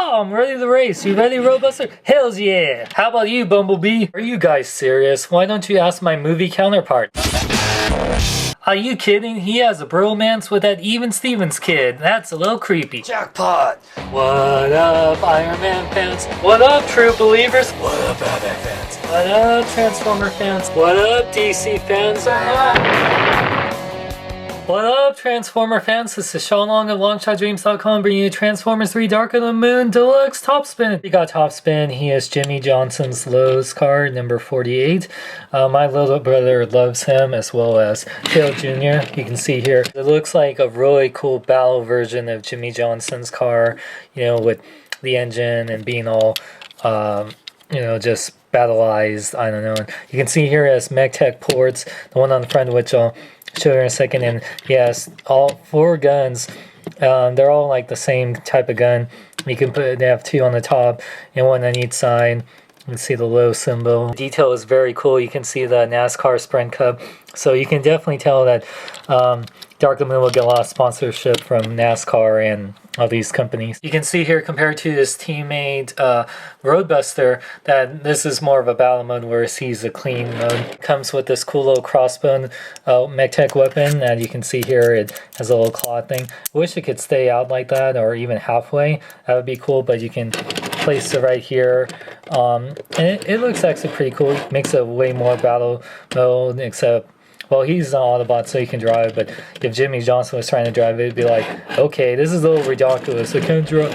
I'm ready to race. You ready, Roadbuster? Hells yeah! How about you, Bumblebee? Are you guys serious? Why don't you ask my movie counterpart? Are you kidding? He has a bromance with that Even Stevens kid. That's a little creepy. Jackpot! What up, Iron Man fans? What up, true believers? What up, Batman fans? What up, Transformer fans? What up, DC fans? What up, Transformer fans? This is Sean Long of LongShotDreams.com bringing you Transformers 3 Dark of the Moon Deluxe Topspin. We got Topspin. He is Jimmy Johnson's Lowe's card, number 48. My little brother loves him, as well as Tail Jr. You can see here, it looks like a really cool battle version of Jimmy Johnson's car, you know, with the engine and being all, you know, just battleized. I don't know. You can see here as MechTech ports, the one on the front, which I'll show you in a second, and yes, all 4 guns, they're all like the same type of gun. You can put, they have 2 on the top and 1 on each side. You can see the low symbol. The detail is very cool. You can see the NASCAR Sprint Cup, so you can definitely tell that Dark of the Moon will get a lot of sponsorship from NASCAR and all these companies. You can see here, compared to his teammate Roadbuster, that this is more of a battle mode, whereas he's a clean mode. Comes with this cool little crossbow MechTech weapon that you can see here. It has a little claw thing. I wish it could stay out like that, or even halfway. That would be cool, but you can place it right here. And it looks actually pretty cool. It makes it way more battle mode, except, well, he's an Autobot, so he can drive, but if Jimmy Johnson was trying to drive it, it'd be like, okay, this is a little ridiculous. I can't drive.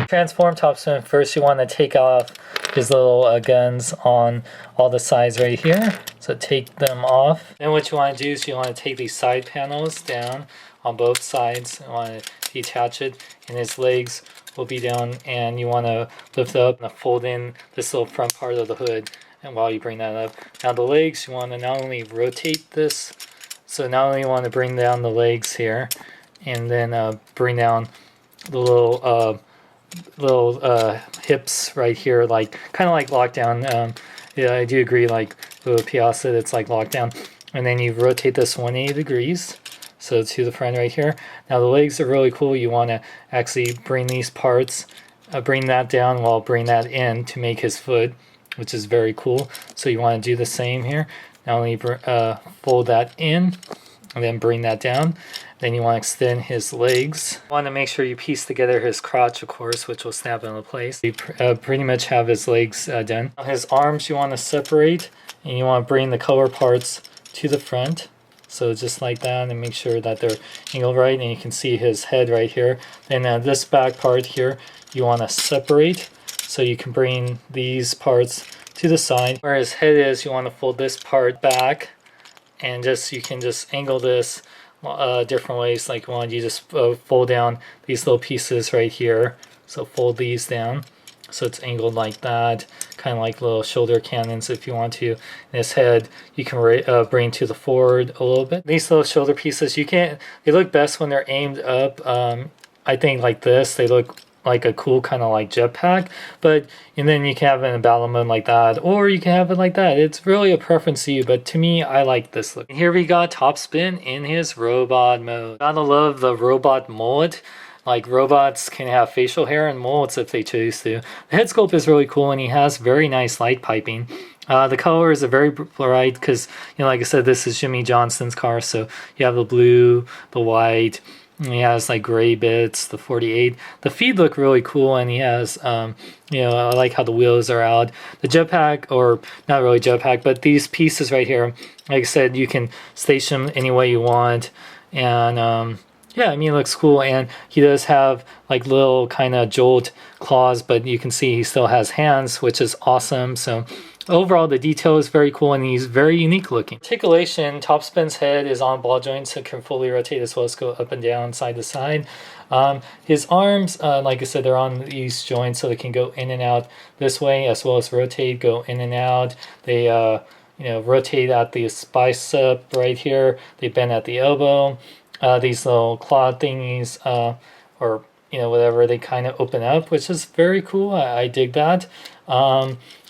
Transform Topspin. First, you want to take off his little guns on all the sides right here. So take them off. Then what you want to do is you want to take these side panels down on both sides. You want to detach it, and his legs will be down, and you want to lift up and fold in this little front part of the hood. And while you bring that up, now the legs, you want to not only rotate this, so not only you want to bring down the legs here, and then bring down the little hips right here, like kind of like lockdown. Yeah, I do agree. Like the Piazza, it's like lockdown, and then you rotate this 180 degrees, so to the front right here. Now the legs are really cool. You want to actually bring these parts, bring that down while bring that in to make his foot, which is very cool. So you want to do the same here. Not only fold that in and then bring that down, then you want to extend his legs. You want to make sure you piece together his crotch, of course, which will snap into place. You pretty much have his legs done. His arms you want to separate, and you want to bring the color parts to the front. So just like that, and make sure that they're angled right, and you can see his head right here. Then this back part here, you want to separate, so you can bring these parts to the side. Where his head is, you want to fold this part back, and you can just angle this different ways. Like you just fold down these little pieces right here. So fold these down, so it's angled like that, kind of like little shoulder cannons if you want to. And his head, you can bring to the forward a little bit. These little shoulder pieces, they look best when they're aimed up. I think like this, they look like a cool kind of like jetpack, and then you can have it in a battle mode like that, or you can have it like that. It's really a preference to you, but to me, I like this look. And here we got Topspin in his robot mode. Gotta love the robot mullet. Like, robots can have facial hair and mullets if they choose to. The head sculpt is really cool, and he has very nice light piping. The colors are very bright because, you know, like I said, this is Jimmy Johnson's car, so you have the blue, the white, and he has like gray bits, the 48. The feet look really cool, and he has, you know, I like how the wheels are out. The jetpack, or not really jetpack, but these pieces right here, like I said, you can station them any way you want, and yeah, I mean, it looks cool, and he does have like little kind of jolt claws, but you can see he still has hands, which is awesome. So overall, the detail is very cool, and he's very unique looking. Articulation, Topspin's head is on ball joints, so it can fully rotate as well as go up and down, side to side. His arms, like I said, they're on these joints, so they can go in and out this way, as well as rotate, go in and out. They, you know, rotate at the bicep right here. They bend at the elbow. These little claw thingies, or, you know, whatever, they kind of open up, which is very cool. I dig that.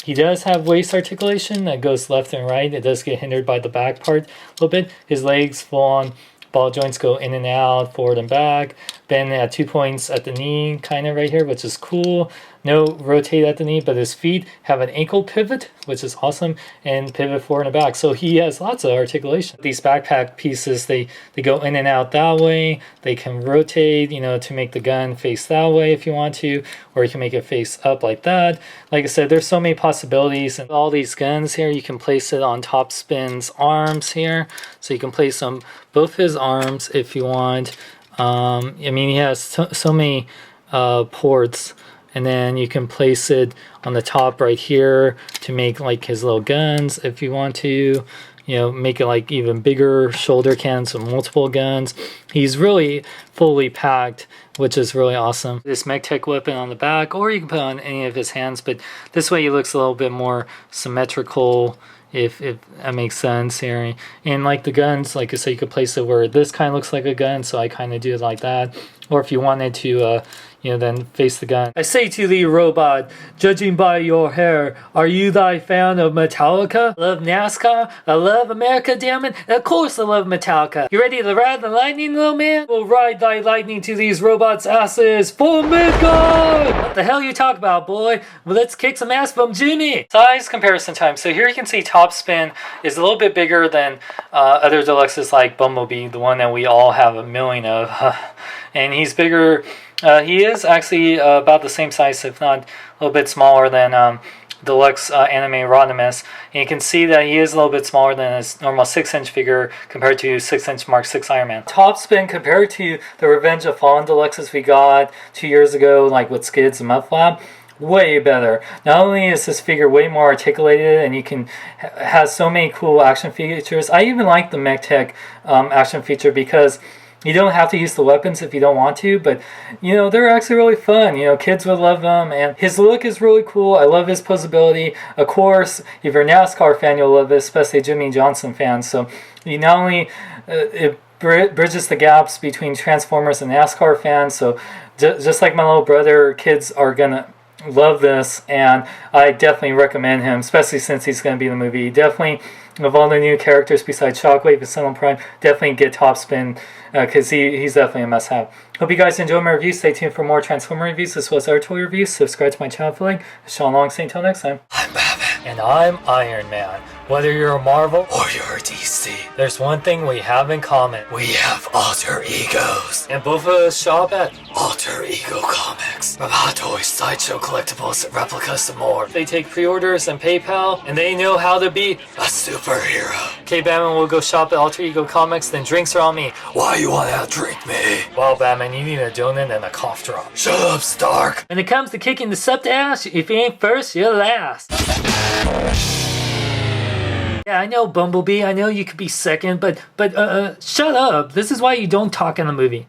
He does have waist articulation that goes left and right. It does get hindered by the back part a little bit. His legs full on ball joints go in and out, forward and back. Bend at 2 points at the knee, kind of right here, which is cool. No rotate at the knee, but his feet have an ankle pivot, which is awesome, and pivot forward and back. So he has lots of articulation. These backpack pieces, they go in and out that way. They can rotate, you know, to make the gun face that way if you want to, or you can make it face up like that. Like I said, there's so many possibilities. And all these guns here, you can place it on Topspin's arms here. So you can place them both his arms if you want. I mean, he has so many ports. And then you can place it on the top right here to make like his little guns if you want to. You know, make it like even bigger shoulder cannons with multiple guns. He's really fully packed, which is really awesome. This MechTech weapon on the back, or you can put it on any of his hands, but this way he looks a little bit more symmetrical, if that makes sense here. And like the guns, like I said, you could place it where this kind of looks like a gun, so I kind of do it like that. Or if you wanted to, you know, then face the gun. I say to the robot, judging by your hair, are you thy fan of Metallica? I love NASCAR. I love America, damn it. Of course I love Metallica. You ready to ride the lightning, little man? We'll ride thy lightning to these robots' asses for Midgard! What the hell you talk about, boy? Well, let's kick some ass from Jimmy! Size comparison time. So here you can see Topspin is a little bit bigger than other deluxes like Bumblebee, the one that we all have a million of. And he's bigger. He is actually about the same size, if not a little bit smaller than Deluxe Anime Rodimus. And you can see that he is a little bit smaller than his normal 6-inch figure compared to 6-inch Mark 6 Iron Man. Topspin compared to the Revenge of Fallen Deluxes we got 2 years ago, like with Skids and Mudflap, way better. Not only is this figure way more articulated, and you can has so many cool action features. I even like the MechTech action feature because you don't have to use the weapons if you don't want to, but, you know, they're actually really fun. You know, kids would love them, and his look is really cool. I love his posability. Of course, if you're a NASCAR fan, you'll love this, especially Jimmy Johnson fans. So, you not only, it bridges the gaps between Transformers and NASCAR fans, so just like my little brother, kids are gonna love this, and I definitely recommend him, especially since he's going to be in the movie. Definitely, of all the new characters besides Shockwave and Sentinel Prime, definitely get Topspin, because he's definitely a must-have. Hope you guys enjoyed my review. Stay tuned for more Transformer reviews as well as other toy reviews. Subscribe to my channel for link. Sean Long, saying until next time. I'm Batman. And I'm Iron Man. Whether you're a Marvel or you're a DC, there's one thing we have in common. We have alter egos. And both of us shop at Alter Ego Comics. From Hot Toys, Sideshow Collectibles, replicas, and more. They take pre-orders and PayPal, and they know how to be a superhero. Okay, Batman, we'll go shop at Alter Ego Comics, then drinks are on me. Why you wanna outdrink me? Well, Batman, you need a donut and a cough drop. Shut up, Stark. When it comes to kicking the sub ass, if you ain't first, you're last. Yeah, I know, Bumblebee. I know you could be second, but shut up. This is why you don't talk in the movie.